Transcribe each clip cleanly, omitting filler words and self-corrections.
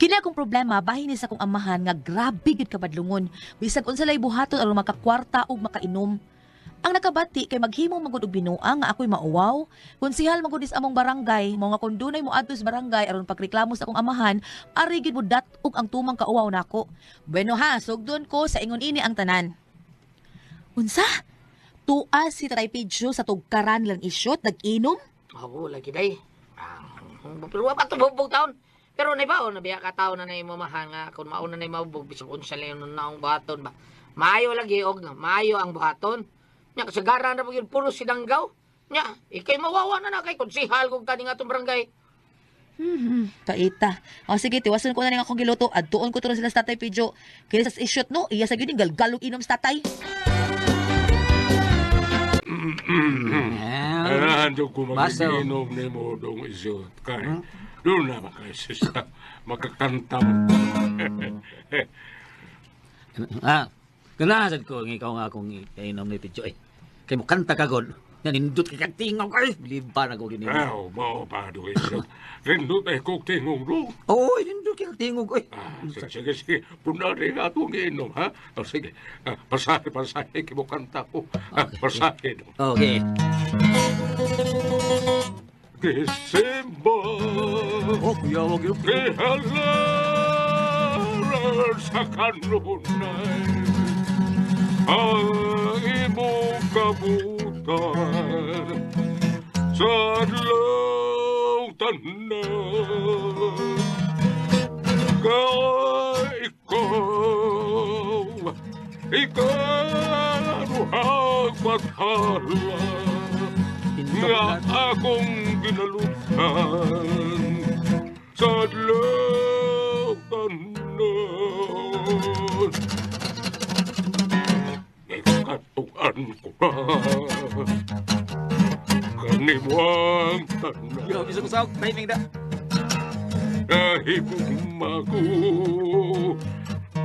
Kini akong problema bahin ni sa akong amahan nga grabe gid kabadlungon. Bisag unsa lay buhaton aron makakwarta ug makainom. Ang nakabati kay maghimo magud og binuang nga ako'y mauwaw. Konsihal magud is among barangay, mga kung dunay mo adto sa barangay aron pagreklamo sa akong amahan, ari gid mo dat-og ang tumang kauwaw nako. Bueno ha, sugdon ko sa ingon ini ang tanan. Unsa? Tuas si Tatay Pedro sa tugkaran lang isyot nag-inom? Ako, lagi day. Pero pa ito bubog taon. Pero na ba, nabiya ka taon na na yung mamahan nga. Kung mauna na yung mabubog, bisag unsa lang yung naong buhaton ba. Maayo lagi, og na. Maayo ang buhaton. Nya, kasagaran na po yun, puro sinanggaw. Nya, ikay mawawa na kay konsihal kung kani nga itong barangay. Taita. O sige, tiwasan ko na nga akong giluto. Adtuon ko to sila sa Tatay Pedro. Kaya sa isyot no, iya sa gyud galgalog inom sa tatay. Ano ko mag-inom ni mo dong isyot kay. Doon na makaisisa. Makakanta mo. Ganasan ko ng ikaw nga akong inom ni Pedro eh. Kaya mo kanta ka god. Nanindot ka kagtingaw ka eh. Biliban ako din. Mao pa doon isyot. Rindot ay kong tingong doon. Oo, nanindot ka kagtingaw ko eh. Sige. Punari nga itong inom, ha? Sige. Pasahe. Kaya mo kanta ko. Pasahe. Okay. December. Kuya, wag yun. Ihalaran sa kanunay ang imong kabutan sa adlaw tanan. Ikaw ang mathala nga akong ginalutan sa adlaw tanan. Ikatuan ko na kaniwang tanan. Yo, bisa ko sa timing da. Nahibugma ko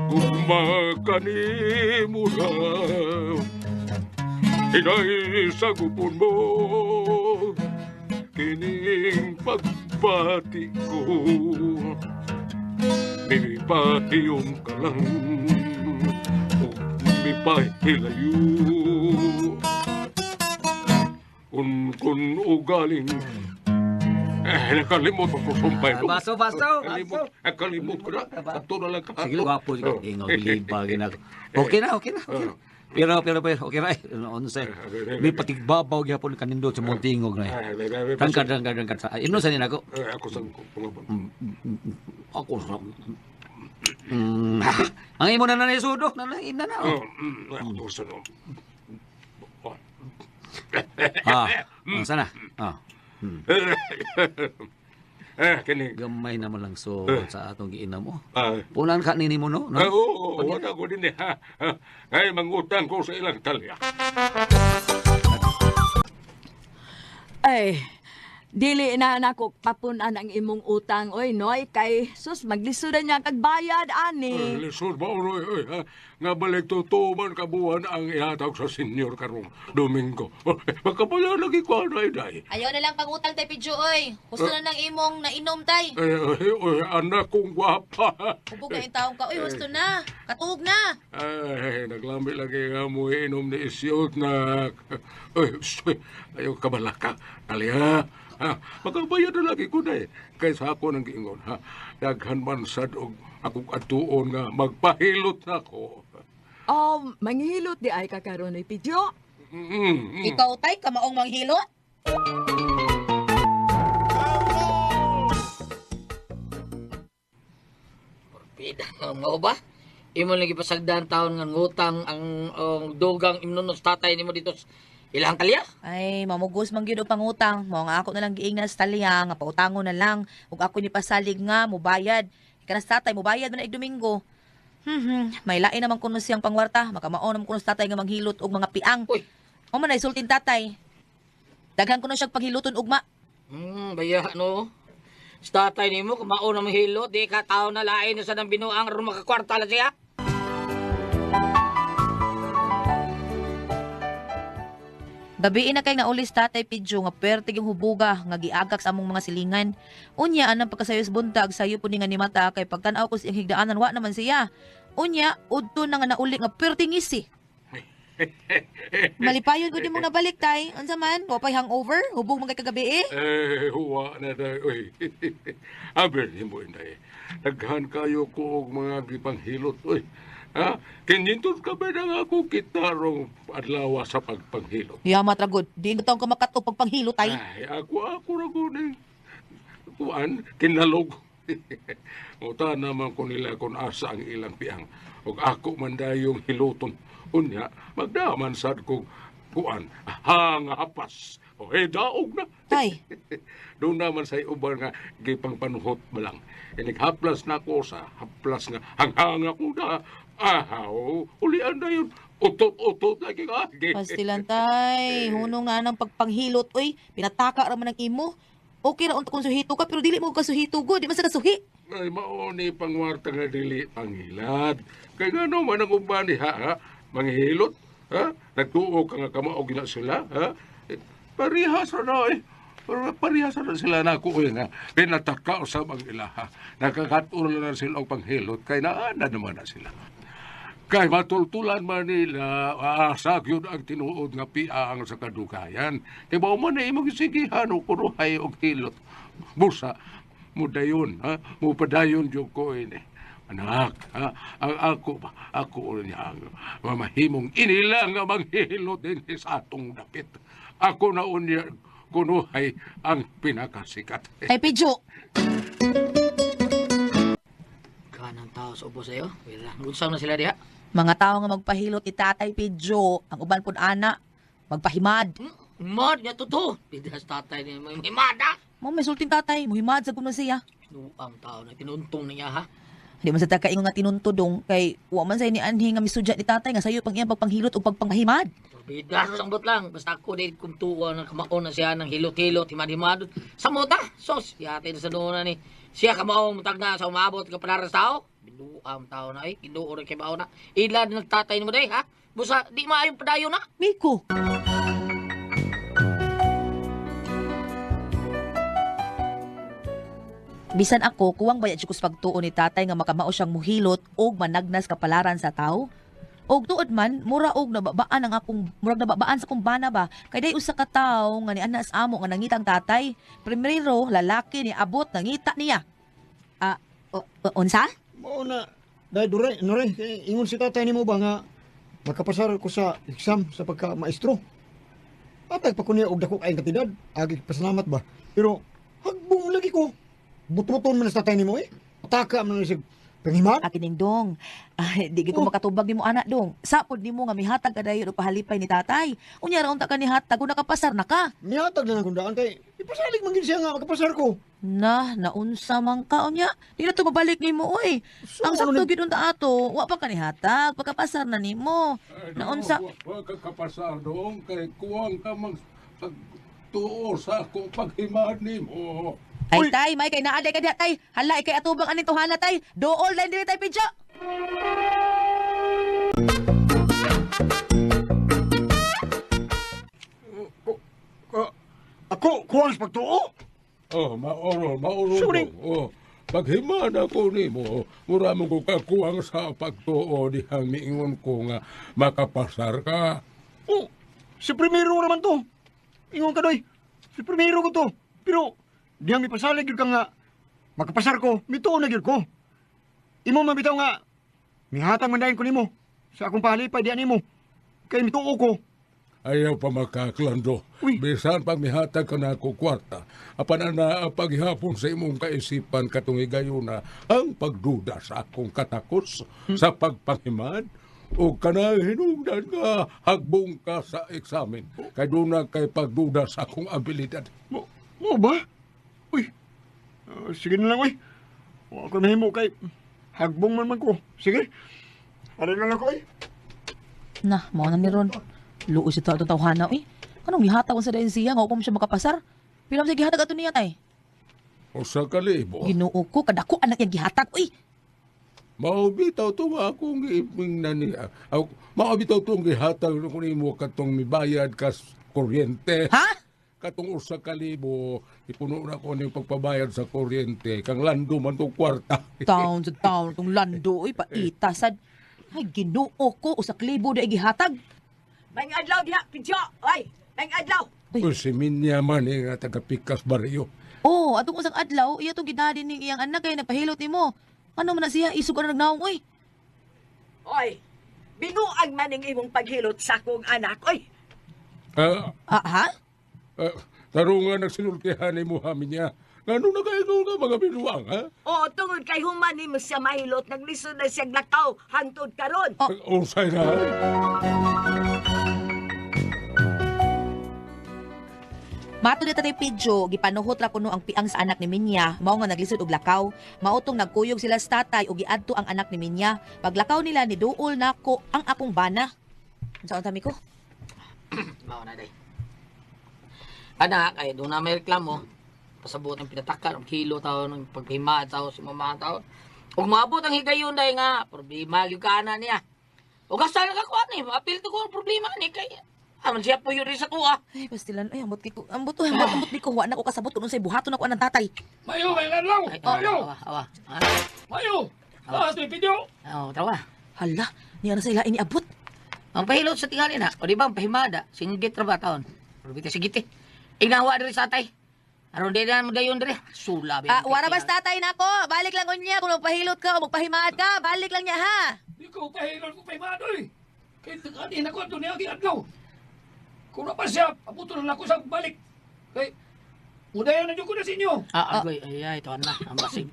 kumakanimo na inay sa gupon mo kining pagbati ko. Mipahiyong ka lang o mipahilayo kun ugaling nakalimot ako sumpay. Baso. Nakalimot ko na. Ato na lang ka. Sige, gwapo. Ingaw, bilibagin ako. Okay na. Pero, okay na eh. May patigbabaw gyapon kanindot sa Montingog na eh. Tangkad. Ino sa nila ako? Ako sa pungabon. Ako sa... Ang imo na nanay-sudo. Nanain na na. Ako sa Sana? Kini. Gamay naman lang so sa atong giinam mo. Ah. Punan ka nini mo, no? Oo, wala ko din eh. Ay, mangutang ko sa ilang talya. Ay, dili na nako papunan ang imong utang, oy, noy, kay sus, maglisudan niya kagbayad, ani. Lisod ba, Uroy? Nga balik tutuman kabuhan ang ihatag sa senyor karong Domingo. Magkapayan lagi ko, day. Ayaw na lang pangutang Tay Pedro oy. Gusto na nang imong nainom tay. Anak kong gwapa. Ubog na yung taong ka. Uy, gusto na. Katuog na. Ay, naglambi lagi nga mo inom ni isyot na... Ay, ayaw kabalaka. Talya. Magkabayad na lagi ko na eh. Kaysa ako nang giingon, ha? Daghan man sad og akong atuon nga magpahilot na ko. Manghilot di ay kakaroon ni Pedro. Ikaw tay, kamaong manghilot. Pida, mo ba? Imo lagi pasagdan taon nga ngutang ang dugang imnunos tatay nimo dito ilang kalya? Ay, mamugos man gyud og pangutang. Mo nga ako na lang giingna sa talya nga pautangon na lang ug ako ni pasalig nga mobayad. Ikanas tatay mobayad man ig Domingo. May lain naman kuno siyang pangwarta, makamao naman kuno sa tatay nga manghilot og mga piang. Uy. O man ay sultin tatay. Daghan kuno siyang paghiluton ugma. Baya no. Sa tatay nimo kumao na mahilot, di ka tao na lain sa nang binuang ron makakwarta la siya. Gabi na kay naulis tatay Pidyo nga pertig yung hubuga nga giagak sa among mga silingan. Unya anang pagkasayos buntag sayo po ni nga ni mata kay pagtan-aw ko siyang higdaanan wa naman siya. Unya udto na nga nauli nga perting ngisi. Malipayon ko di mo nabalik tay. Unsa man? Wa pay hangover? Hubog man kay kagabi Huwa na day. Uy. Aber mo inday. Daghan kayo ko og mga gipanghilot. Uy. Ha? Kinintot ka ba na ako kitarong adlaw sa pagpanghilot? Yamat ragod. Di nga taong kamakato pagpanghilo tay. Ay, ako na ko ni kuan kinalog. Uta naman ko nila kung asa ang ilang piang. Ug ako man dayong hiluton. Unya, magdaman sad ko kuan hangapas. O daog na. Tay. Doon naman sa uban nga gipang panuhot malang. Haplas na ko sa haplas nga hanghanga ko na. Ahaw, ulian na yun. Utot lagi ka. Pastilan tay. Hunong na nang pagpanghilot. Uy, pinataka raman ng imo. Okay ra unta kung suhito ka pero dili mo kasuhito go. Di man sa kasuhi. Ay, mauni pangwarta nga dili pangilad. Kaya nga naman ang ubani ha? Manghilot? Ha? Nagtuo ka nga kamaog na sila? Ha? Parihas na eh. Parihas na sila na ako nga. Pinataka sa mga ilaha. Nakakatulo na sila ang panghilot. Kaya naana naman na sila. Kay matultulan man nila, asag yun ang tinuod nga piang sa kadugayan. Kaya ba man na imong sigihan o kuruhay o hilot. Busa, mudayon, ha? Mupadayon yung ko ini. Anak, ha? Ako niya ang mamahimong inilang nga manghilot din sa atong dapit. Ako na unya kunuhay ang pinakasikat. Tay Pidyo. Kanang tao sa upo sa'yo. Wala. Gunsang na sila diha. Mga tao nga magpahilot ni tatay Pidyo. Ang uban pun ana. Magpahimad. Mad niya totoo. Pidas tatay niya. May himada. Mo may sulting tatay. Muhimad sa kuno siya. Ang tao na tinuntong niya ha. Di man sa takaingon nga tinuntudong kay wa man say ni anhi nga misudya ni tatay nga sayo pang iyang pagpanghilot o pagpangahimad. Pidas ang bot lang. Basta ako din kung tuwa na kamaon na siya ng hilot-hilot, himad-himad. Sa muta. Sos, yate na sa doon na ni. Siya kamaong mutag na sa umabot ka para sa tao. Binuam tao na eh. Kinuo rin kay bao na. Ilan nagtatay mo day ha. Busa, di maayong padayo na. Miko. Bisan ako, kuwang bayad siya kus pagtuo ni tatay nga makamao siyang muhilot og managnas kapalaran sa tao. Og tuod man, mura og nababaan ang akong, murag nababaan sa kong bana ba, kay day usa ka tawo nga ni anas amo nga nangitang tatay. Primero, lalaki ni abot, nangita niya. Unsa? Mao na, dahil duray, ingon si tatay ni mo ba nga makapasar ko sa exam sa pagka-maestro. Atag pa ko niya og dako kayong katidad, agi pasalamat ba. Pero, hagbong lagi ko. Butruton man sa tatay ni mo eh. Ataka man na siya panghimat. Akin dong. Ay, di ko makatubag ni mo anak dong. Sapod ni mo nga mihatag ka dayon o pahalipay ni tatay. Unya ra unta ka ni hatag kung nakapasar na ka. Nihatag na ng kundaan kay ipasalig man gid siya nga makapasar ko. Naunsa man ka unya. Di na to mabalik ni mo oy. Ang sakto gid unta ato, wa pa ka ni hatag, pagkapasar na nimo. Naunsa? Huwag ka kapasar doon kay kuwang ka magtuo sa akong paghimad ni mo. Ay tay, may kay naaday ka diha tay. Hala kay atubang aning tuhana tay. Dool line diri tay Pidyo. Ako, kuwang sa pagtuo. Mauro. Sorry. Paghimad ako ni mo, mura mo ko kakuwang sa pagtuo di ang miingon ko nga makapasar ka. Oh, si primero naman to. Ingon ka doy. Si primero ko to. Pero, diyang ipasalig yun ka nga, makapasar ko, mituon na yun ko. Imo mabitaw nga, mihatang mandayin ko nimo sa akong pahalipay diyan nimo. Kay mituo ko. Ayaw pa makaklando. Uy. Bisan pag mihatag ka na ako kwarta, apan na paghihapon sa imong kaisipan katong igayuna ang pagduda sa akong katakos sa pagpanghimad o kanang hinungdan nga hagbong ka sa eksamen. Kay doon na kay pagduda sa akong abilidad. Mo ba? Uy, sige na lang, uy. Huwag ko mahimo kay hagbong man ko. Sige, alin na lang ko, uy. Na, mao na ni Ron. Luos ito atong tawhana uy. Kanong gihatag sa dayon siya nga upam siya makapasar. Pilam sa gihatag ato niya tay. O sa kalibo, Ginoo ko kadako anak yang gihatag uy. maubitaw to nga akong iping na niya. Maubitaw to ang gihatag ko ni mo katong mibayad kas kuryente. Ha? Katong usa ka libo, ipuno na ko ning pagpabayad sa kuryente. Kang lando man tong kwarta. Taon sa taon tong lando, oy, paita sad. Ay, ginuo ko, usak libo na igihatag. May adlaw diha, Pidyo. Ay, may adlaw. O si Minya man nga taga-Pikas Barrio. Oh, atong usang adlaw, iya tong ginadin ning iyang anak kay nagpahilot nimo. Ano man na siya, isug na nagnaong, oy. Oy, binuang man ang imong paghilot sa akong anak. Oy, Ah, Ha? tarungan nagsinultihan ni Muhammad niya. Ngano na kayo nga mga binuang, ha? o tungod kay human mo siya mahilot, naglisod na siya lakaw, hangtod karon. Ursay na. Mato dito tayo Pidyo, gipanuhot ra kuno ang piang sa anak ni Minya, mao nga naglisod og lakaw. Mautong nagkuyog sila sa tatay ug giadto ang anak ni Minya. Paglakaw nila ni duol nako ang akong bana. Unsa tami ko? Mao na day. Anak, ay doon na may reklamo. Pasabot ang pinatakal, ang kilo tao, ng pagpahima tao, si mama tao. Kung maabot ang higayon day nga, problema yung kaana niya. O gasta lang ako, ano eh, apil to ko ang problema ni kaya. Aman siya po yun rin sa kuha. Ay, pastilan, ay, ambot ko, ambot di ko, wa na ko kasabot kung unsay buhaton ako ng tatay. Mayo, may adlaw! Ay, Mayo! awa. Mayo! Taas ni Pidyo! Oo, tawa. Hala, niya na sa ila iniabot. Ang pahilot sa tingali na, o di ba ang pahimada, singgit ra ba taon? Probita sigit eh. Ignawa diri sa atay. Aron di na mo dayon diri. Sula ba? Wara bas tatay nako, balik lang unya kung magpahilot ka o magpahimaad ka, balik lang niya ha. Di ko pahilon ko pay madoy! Kaya kanina ko ito niya ang adlaw! Kung na pa siya, pabuto na ako sa balik! Kaya, mudayan na ko na sa inyo! Agoy, ay, ito na, ang basig.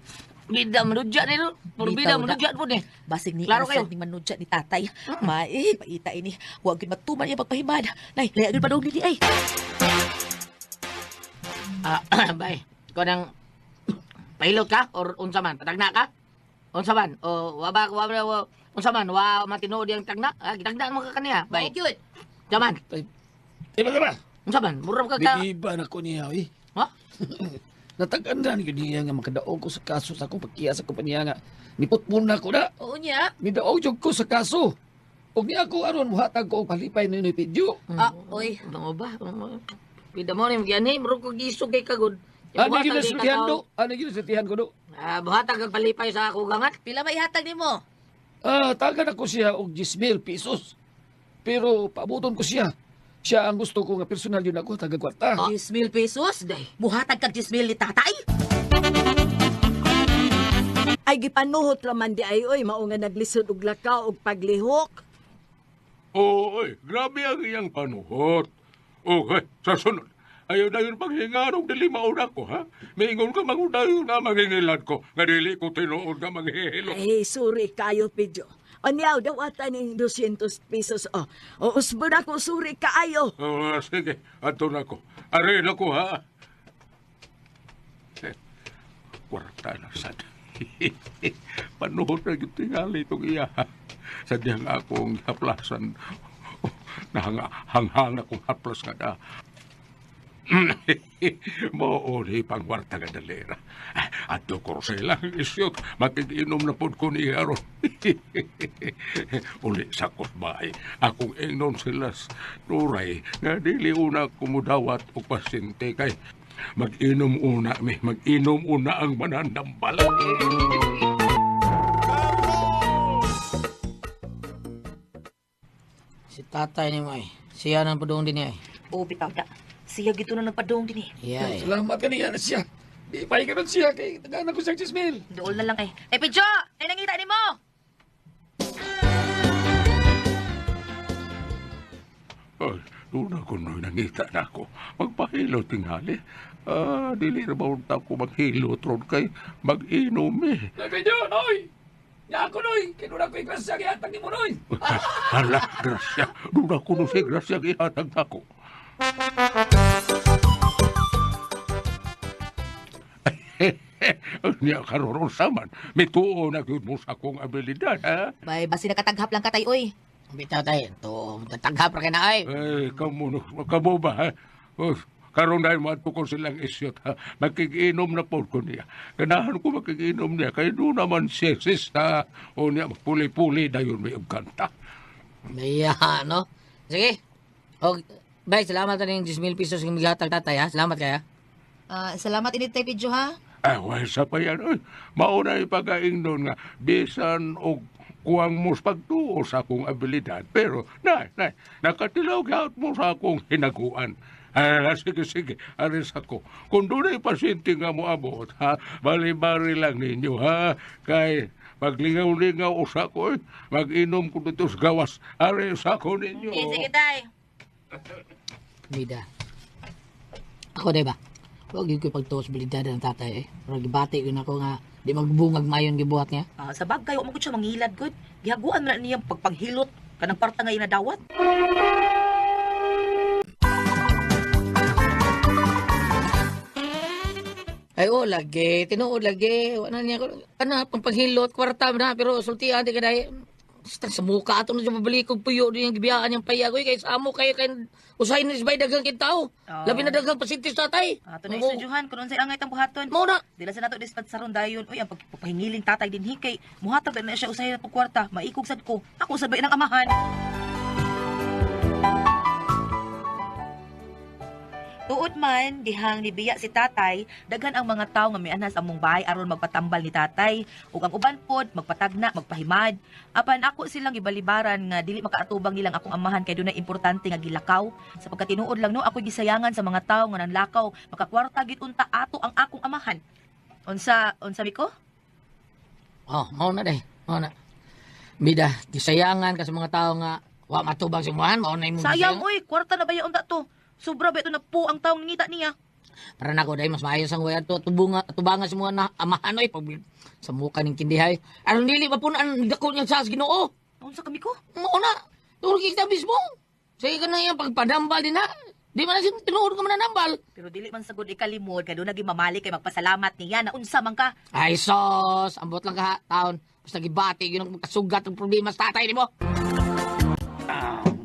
Bida manudya ni no. Puro bida manudya po ni. Basig ni Klaro Elsa kayo. ni manudya ni tatay. Mai, paita ini. Huwag yun matuman niya pagpahimad. Nay, layagin pa daw nili ay. Bay. Ikaw nang pahilot ka or unsa man, patagna ka? Unsa man? O waba unsa man, wa matinood yang tagna? Gitagna mo ka kaniya, bay. Cute. Jaman, Diba ka ba? unsa man? Murag ka ka. Bibiba na ko niya, eh. Ha? Natagandaan ko niya nga makadaog ko sa kaso sa akong pagkiyas sa kumpanya nga. Niputpun na ko na. Oo niya. Midaog jud ko sa kaso. Og niya ako aron muhatag ko og palipay ni Pidyo. Oy. Ano ba? Bida mo ni gyani, murag ko gisog kay kagod. Ano ginasultihan do? Ano ginasultihan ko do? Buhatag kag palipay sa ako gangat. Pila maihatag ni mo? Tagan ako siya og 10,000 pesos. Pero paabuton ko siya. Siya ang gusto ko nga personal yun ako, taga kwarta. 10,000 pesos? Day. Buhatag kag 10,000 ni tatay? Ay gipanuhot raman di ay oy, mao nga naglisod og lakaw og paglihok. Oy, grabe ang iyang panuhot. Okay, sa sunod. Ayaw na yun paghingarong dili mauna ko, ha? Maingon ka mangunayon na mangingilan ko. Nga dili ko tinuod ka manghihilo. Ay, sorry kayo, Pidyo. Onyaw, daw ata ning 200 pesos. O usbo na ko, sorry kaayo. Sige, ato na ko. Aray na ko, ha? Kwarta na sad. Panuhot na yung tingali itong iya. Sadyang akong haplasan. Hanghang akong haplas nga na. Mooni pang kwarta nga dalera. Ato ko sila isyot. Makikinom na po ko ni Aron. Uli sa kutbay. Akong ingnon sila turay. Nga dili una kumudawat o pasyente kay mag-inom una ang mananambal. Si tatay ni mo ay. Siya nang padung din ay. Oo, bitaw da. Siya gito na nagpadong din eh. Iya. Salamat ka niya na siya. Di pa ikaw siya kay tagaan ako sa 10,000. Dool na lang ay. Eh, Pidyo! Ay, nangita ni mo! Ay, doon ako nung nangita na ako. Magpahilo tingali. Dili na ba ko maghilot ron kay mag-inom eh. Pidyo, noy! Nya ako noy, kinuna ko ikrasya kay atag ni mo noy. Hala, grasya. Doon ako nung si grasya ihatag na ko. Niya karoon saman. May tuo na yun mo sa akong abilidad, ha? Bay, basi nakataghap lang katay, oy. Bitaw tay. To tatanghap ra kay na ay. Ay, kamo ba, ha? Karoon dahil matukol silang isyot, ha? Makikinom na po ko niya. Ganahan ko makikinom niya. Kaya doon naman sexist, ha? O niya, puli-puli na yun may kanta. Iya, no? Sige. Og Bay, salamat na yung 10,000 pesos yung migatag tatay ha. Salamat kaya. Salamat init tayo video ha. Wala sa pa yan. Uy, mauna ipagaing doon nga, bisan o kuwang mo sa pagtuo sa akong abilidad. Pero, nakatilaw gaot mo sa akong hinaguan. Sige, aris ako. Kung doon ay pasyente nga mo abot, ha, bali-bali lang ninyo, ha, kay maglingaw-lingaw usa ko, mag-inom ko dito sa gawas, aris ako ninyo. Sige tay. Bida. Ako di ba? Huwag yung pagtuosbilidad ng tatay eh. Pero gibati yun ako nga, di magbungag mayon gibuhat niya. Sa bagay, mo ko siya mangilad good. Gihaguan na niyang pagpaghilot kanang parta nga inadawat. Ay, lagi. Tinuod lagi. Wala niya ko. Pagpaghilot, kwarta na. Pero sultihan, di ka dahil. Sa muka ato na siya mabalikog puyo din yung gibiyaan yung payagoy. Kaya sa amo kayo usahin na isbay dagang kintao. Labi na dagang pasintis tatay. Ito na isudyohan, kung unsay angay tang buhaton. Muna. Dila sa nato dispat sa rondayon. Uy, ang pagpahingiling tatay din hikay. Muhatag na siya usahin na pagkwarta. Maikog sad ko. Ako sabay ng amahan. Tuod man, dihang nibiya si tatay, daghan ang mga tao nga mianas among bahay aron magpatambal ni tatay. Ug ang uban pod, magpatagna, magpahimad. Apan ako silang gibalibaran nga dili makaatubang nilang akong amahan kay dunay importante nga gilakaw. Sapagkat tinuod lang no, ako gisayangan sa mga tao nga nanlakaw, makakwarta gid unta ato ang akong amahan. Unsa mi ko? Mao na day. Mao na. Bida, gisayangan ka sa mga tao nga wa matubang si muhan, mao na imong Sayang oy, kwarta na ba unta to? Sobra ba ito na po ang taong ngita niya? para nako dahil mas maayos ang way ato tubangan sa mga na amahan oy pag sa muka ning kindihay aron dili ba punan dako niya sa Ginoo. Unsa kami ko? Mao na turo kita mismo sige ka na yung pagpadambal din ha di man sin tinuod ka man nambal. Pero dili man sagud ikalimod kay do naging mamali kay magpasalamat niya na unsa man ka. Ay sos ambot lang ka taon basta gibati yun ang kasugat ng problema sa tatay nimo.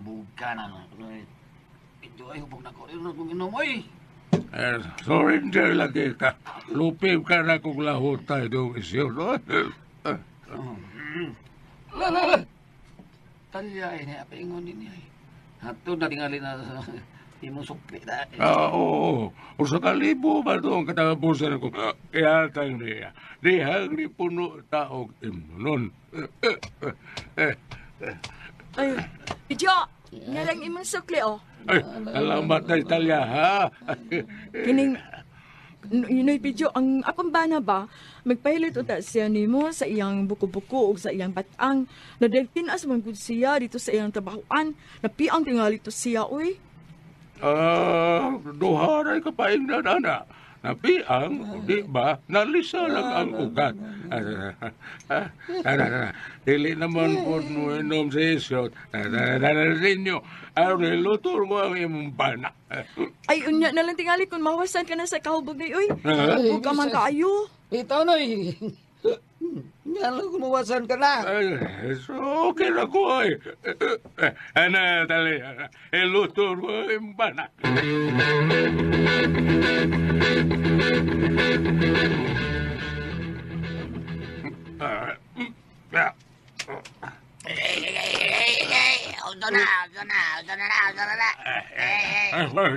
Buka na. Ito ay hubog na ko. Ano kung inom, oy? Surrender lagi ka. Lupib ka na kung lahot tayo doon isyo. No? La. Talya ini apa ingon din ay. Hato na tingali na imong sukli da. Oo. O sa kalibo ba doon katapusan ako. Kaya tang niya. Dihang ni puno taog imnon. Ay, Pidyo, nga lang imong sukli, oh. Ay, alamat na Italia, ha? Kining, Inoy Pidyo, ang akong bana ba, magpahilit uta siya nimo sa iyang buko-buko o sa iyang batang, na dahil tinas man gud siya dito sa iyang trabahoan, na piang tingali to siya, uy. Duharay ka pa na nana. Napiang, di ba, nalisa lang ang ugat. Dili naman po mo inom sa isot. Ninyo, lutor mo ang imong bana. Ay, unya na lang tingali kung mawasan ka na sa kahubog na, uy. Huwag ka man kaayo. Ito noy. Nga lang kumuwasan ka na. So, okay na ko ay. Tali, lutor mo ang imong bana.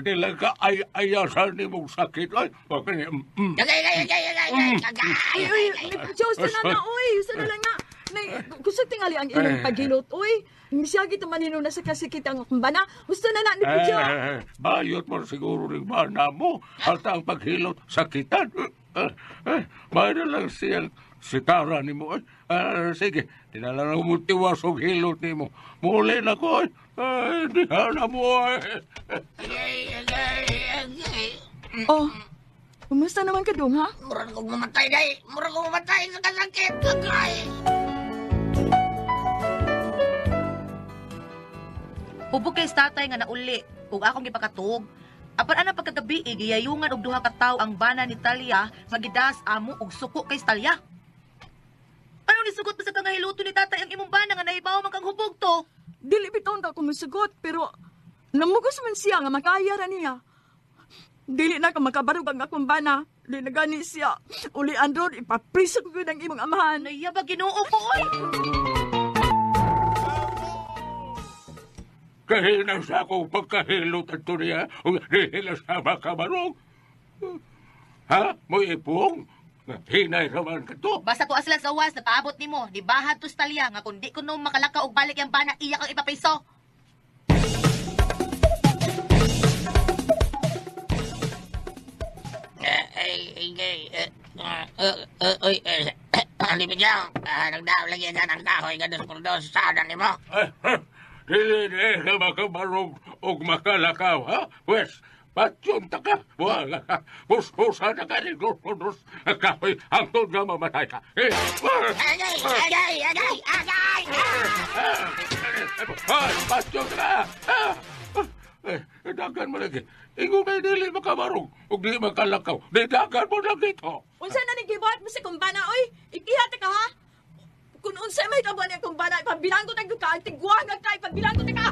Di lang ka ayasan ni mong sakit. Ay, Ay, uy, Diyos na na, uy. Sa na lang nga. Gusto tingali ang ilang pagilot, uy. Misiyagi ito manino na sa kasikit ang akong bana. Gusto na na, ni Pidyo. Bayot mo siguro rin bana mo at ang paghilot sakitan. Mayroon lang siyang sitara ni mo. Sige, dinala na umutiwas o hilot ni mo. Muli na ko. Di na mo. Oh, kumusta naman ka dong, ha? Murag kong mamatay day. Murag kong mamatay sa kasakit. Agay. Hubog kay tatay nga nauli ug akong gipakatug. Apan ana pagkagabi giyayungan og duha ka tawo ang bana ni Talia nga gidas amo og suko kay Talia. Ano ni sugot pa sa kangahiluto ni tatay ang imong bana nga nahibaw man kang hubog to? Dili bitaw na ako masugot, pero namugos man siya nga makaya ra niya. Dili na ka makabarog ang akong bana. Dili na gani siya. Uli andron, ipapriso ko ng imong amahan. Naiya ba Ginoo ko oy? Kahina sa akong pagkahilot at niya, o dihila sa makabarong. Ha? Mo ipong? Hinay raman ka to. Basta ko aslan sa uwas, napaabot ni mo. Di bahad to stalya, nga kung di ko nung makalaka og balik yung bana, iya kang ipapaiso. Hindi ba dyan? Nagdaw lagi na ng kahoy ka dos por dos sa adan ni mo. Dili na makabarong o makalakaw, ha? Wes, patyon ta ka. Wala ka. Puspusa na ka ni dos. Kahoy, hangtod na mamatay ka. Patyon ka. Dagan mo lagi. Ingo may dili makabarong o di makalakaw. Dagan mo lang dito. Unsa na ning gibuhat mo sa kumbana oy? Ikihat ka ha? Kung unsa may kabuan ang kumbana, pagbilang ko tag ka, tigwa nga kay pagbilang ko ka.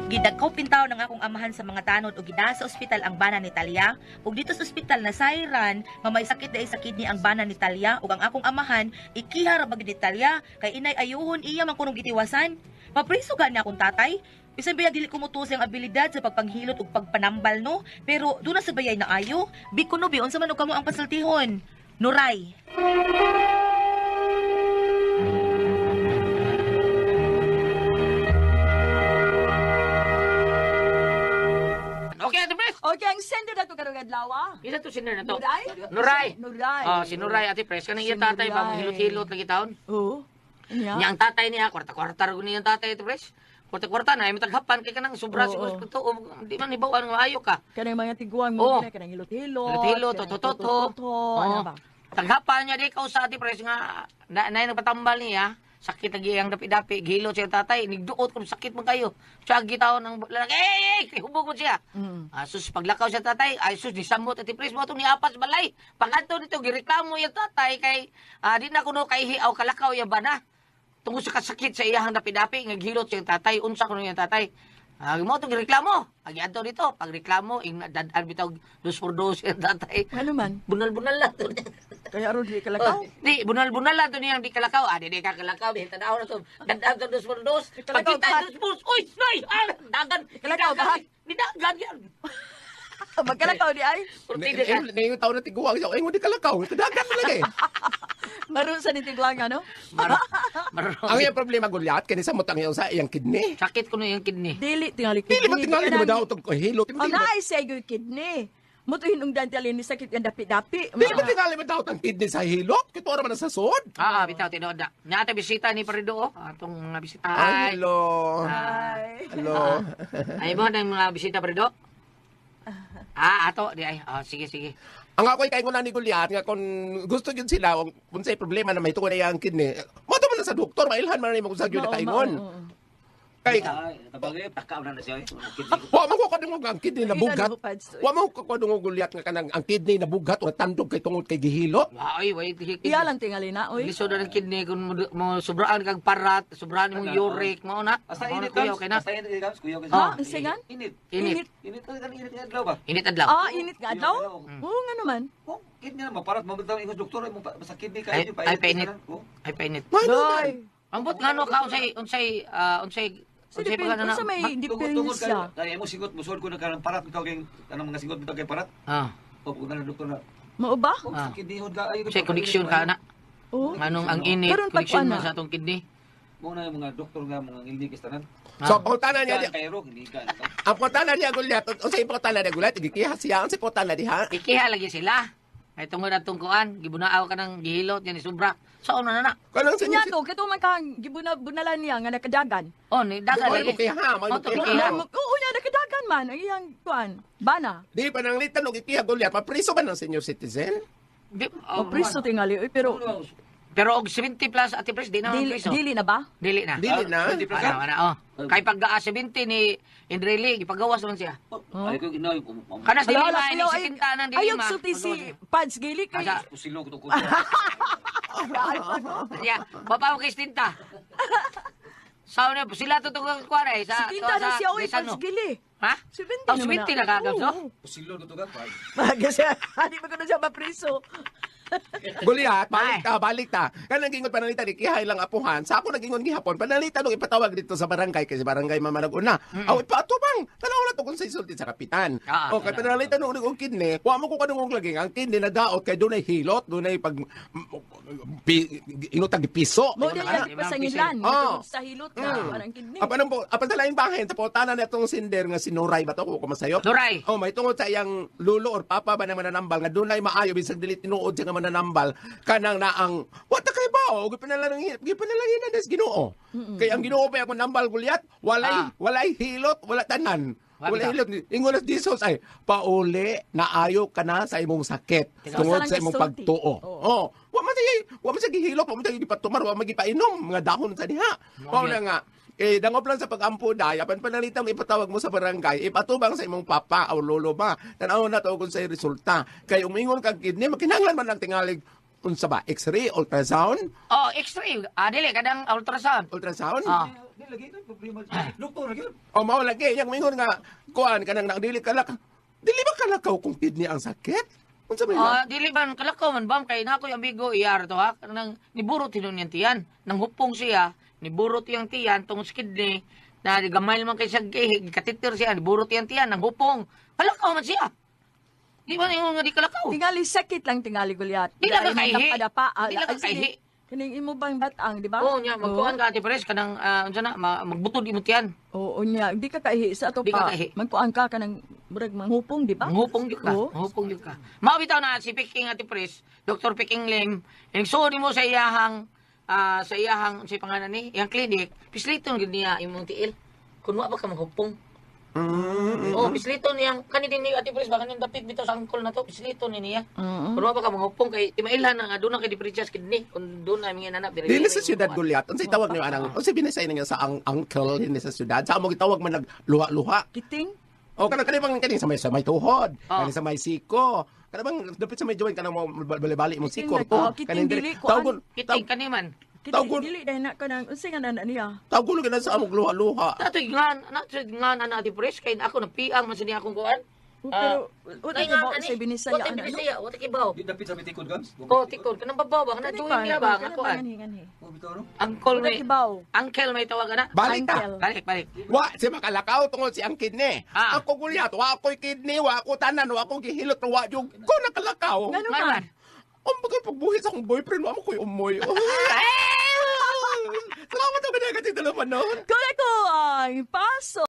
Gidagkaw pintaw ng akong amahan sa mga tanod o gida sa ospital ang bana ni Talia. Ug dito sa ospital na sayran, nga may sakit dahil sa kidney ang bana ni Talia ug ang akong amahan ikihara bag ni Talia kay inay ayuhon iya man kuno gitiwasan. Papriso gani akong tatay. Bisan biya dili ko mutusi ang abilidad sa pagpanghilot ug pagpanambal no, pero do na sa bayay na ayo. Bikuno bi unsa man og kamo ang pasultihon. Nuray. Okay, Ate Pres. Okay, ang sender na to karong adlaw. Isa to sinner na to. Nuray? Nuray. Nuray. Si Nuray, Ate Pres. Kanang iya Si tatay ba, Nuray. hilot-hilot lagi taon. Oo. Nya. Yang tatay niya, kwarta-kwarta rin niyang tatay, Ate Pres. Kwarta-kwarta na, ay mataghapan kay kanang sobra Oo. siguro to. Di man ibawan nga ayo ka. Kanang mga tiguan Oo. mo kanang hilot-hilot. Hilot-hilot, kanang toto-toto. toto-toto, ano ba? Taghapan niya di ka sa Ate Pres nga, na nagpatambal niya. Sakit lagi ang dapi-dapi, gihilot siya tatay, nigduot kung sakit mo kayo. Siya gitaw ng lalaki, kay hubog mo siya. Sus, paglakaw siya tatay, ay sus, nisamot at ipres mo itong niapas balay. Pagkanto nito, gireklamo yung tatay, kay di na kuno kay hiaw kalakaw yung bana. Tungkol sa kasakit sa iyahang dapi-dapi, nga gihilot siya tatay, unsa kuno yung tatay. Mo itong gireklamo, agiadto dito, pagreklamo, dadaan bitaw 2x2 yung tatay. Ano man? Bunal-bunal lang to. Kaya ro di kalakaw. Di, bunal-bunal lang to niyang di kalakaw. Di ka kalakaw. Di, tanaw na to. Dandang to dos. Kalakaw, Pagkita dos. Uy, noy! Dagan. Kalakaw, bahat. Di dagan yan. Magkalakaw di ay. Kurtida ka. Ngayong taon na tiguang siya, ay mo di kalakaw, kadagan mo lagi. Maroon sa nitiguan ano? Ang iyang problema, Gulyat, kanisa mo tang sa iyang kidney. Sakit ko na yung kidney. Dili tingali kidney. Dili ba tingali di ba daw itong hilot? Ang naay sa iyo kidney. Muto hinong dantalin ni sakit ang dapi-dapi. Dili ba tingali ba daw itong kidney sa hilot? Kito naman sa sod. Bitaw, tinood na. Nyata bisita ni Parido, atong mga bisita. Ay, hello. Ay. Hello. Ay mo na yung mga bisita, Parido? Ato. Di ay. Sige. Ang ako'y kaingon na ni Gulyat, nga kung gusto yun sila, kung sa'y problema na may tungkol na iyang kidney, mato man na sa doktor, mailhan man na yung magsagyo na kaingon. Kay, Tabagay, takaw na siya. wa man ko kadungog ang kidney na bugat. Wa man ko kadungog Gulyat nga kanang ang kidney na bugat o tandog kay tungod kay gihilot. Ay, wait. Iya lang tingali na, oy. Lisod na ng kidney kung mo sobraan kag parat, sobraan mong uric, mao na. Hasta Mao na init kuya, kams. okay na. Hasta init kams, kuya. Ha? Ang sigan? Init. Init. Init ka init ka adlaw ba? Init adlaw. Init nga daw? Oo nga naman. Oh, kidney na maparat mo bitaw ingos doktor mo sa kidney Ay, kayo ay, painit. Oh. Ay painit. Doy. Ambot ngano ka unsay Sa depende na. sa may Tungod diferensya. ka. Kaya mo sigot mo ko na kanang parat bitaw kay kanang mga sigot bitaw kay parat. O pag na doktor na. Mao ba? Oh, sa kidney hod ka ayo. Say connection ka na. Oo. Nganong ang init, Karon connection pag-ana. man sa atong kidney. Mo na yung mga doktor nga mga ildigis tanan. So, pangutana niya, Kay ro hindi ka. ang pangutana niya Gulyat, o sa'yo pangutana niya Gulyat, igikiha siya, ang sa'yo pangutana diha. Ikiha lagi sila. Ay tungod atong kuan, gibunaaw ka ng gihilot yan ni sobra. Sa una na. Kanang sa Nya to, kito man kang bunalan niya nga nakadagan. Ni dagan May lagi. ikiha, may Mo to ikiha. ikiha. Oo nya nakadagan man ang iyang kuan. Bana. Di pa nang litan og ikiha Gulyat, mapriso ba ng senior citizen? O priso tingali, oy, pero Pero og 70 plus Ate Pres di na dili, preso. dili na ba? Dili na. Dili na. Kay pag 70 ni Indreli gipagawas man siya. Ay ko ginaw. Kana sa Hala, lima hala, ni ay- 70 nang dilima. Ayog sulti si Pads Gili kay Asa? Pusilo ko to ko. Ya, babaw kay 70. Sa una sila to tong kuan ay sa si Tinta na siya oy sa Pads Gili. Ha? 70 Oh, 70 na kagab so. Pusilo ko to ka. Kasi hindi ba ko na siya mapriso. Gulyat, balik ta. Kanang gingon panalita di kihay lang apuhan. Sa ako nagingon gihapon, panalita nung ipatawag dito sa barangay kasi barangay mamanaguna. Aw ipatubang. Tanaw na to kung sa isulti sa kapitan. O kay panalita nung og kidney, wa mo ko kanung laging ang kidney na daot kay dunay hilot, dunay pag inutag piso. Mo din yan pasangilan. Oh. Sa hilot na parang kidney. Apan sa laing bahin, sa putanan na itong sinder nga sinuray ba to ko kumasayo? Nuray. Oh, may tungod sa iyang lulo or papa ba na mananambal nga dunay maayo bisag dili tinuod siya nga mananambal kanang naang what the kay ba og gipanalanginan des Ginoo. Kay ang Ginoo pa ako nambal Gulyat, walay hilot, wala tanan. Wala hilot. Ingon na Jesus ay pauli na ayo ka na sa imong sakit tungod sa imong pagtuo. Oh, wa man say gihilot, wa man say gipatumar, wa man gipainom mga dahon sa diha. Mao na nga dangop lang sa pag-ampo day, apan panalitang ipatawag mo sa barangay, ipatubang sa imong papa o lolo ba. Tanaw na to kung sa resulta. Kay umingon kag kidney, makinahanglan man lang tingalig unsa ba, X-ray, ultrasound? Oh, X-ray. Dili kadang ultrasound. Ultrasound? Di lagi na problema. Doktor lagi. O mao lagi yang mingon nga kuan kanang dili kalak. Dili ba kalakaw kung kidney ang sakit? Unsa ba? Dili man kalakaw man bam kay nako yung amigo iyar to ha. Nang niburot tinon yang tiyan. Nang hupong siya, niburot yung tiyan tungod sa kidney. Na gamay man kay sagay, katitir siya, niburot yung tiyan nang hupong. Kalakaw man siya. Di ba yung nga di kalakaw? Tingali sakit lang tingali Gulyat. Di lang ka kaihi. Di lang ka kaihi. Kining imo bang batang, di ba? Oo niya, magkuhan ka ati Pres, kanang, unsa na, magbutod imot yan. Oo niya, di ka kaihi sa ato Di ka pa. kaihi. Magkuan ka kanang murag manghupong, di ba? Manghupong yun ka, Oo. manghupong yun ka. Mabitaw na si Peking ati Pres, Dr. Peking Lim, inisuri mo sa iyahang, sa pangalan ni, iyang klinik, pisliton gid niya imong tiil. Kung wa ba ka manghupong. Oo, pisliton niyang, kanidin ni ati Pres, baka niyang dapit bitaw sa angkol na to, pisliton ni niya. Kung wa ba ka manghupong, kay timailhan na nga, doon na kay diferensyas kidney, kung doon na mga nanap. Dili sa syudad Gulyat, unsay tawag niyo anang, unsay binisay niya sa uncle din sa syudad. Sa amo gitawag man nagluha-luha. Kiting? O kanang kaning sa may tuhod, Oh. kaning sa may siko. Kanang dapit sa may joint kanang mo bali-bali mo siko. Kiting dili ko Tawgon, Kiting kaniman. Tawgon. Dili dahil na kanang unsay nga nana niya. tawgon ka na sa among luha-luha. Natoy nga na ati Pres, kay ako napiang man sa niya akong kuhan. Pero wala Kay ka nga, ba ani, sa binisaya wala ano? binisaya, wala kibaw. Di dapit sa bitikod gams. Oh, tikod, kanang babaw ba, kanang tuwing niya ba, nga kuhan. Oh, bitaw no. Angkol Wala may, kibaw. uncle may tawagan na. Balik ta. Uncle. Balik. Wa si makalakaw tungod si ang kidney. Ah. Ako Gulyat, wa ako'y kidney, wa ako tanan, wa ako gihilot, wa jud ko nakalakaw. Ngano Nga man? man. Bagay pagbuhi sa akong boyfriend, wa mo ko'y umoy. Salamat ako na kasi dalaman noon. Kung ako ang paso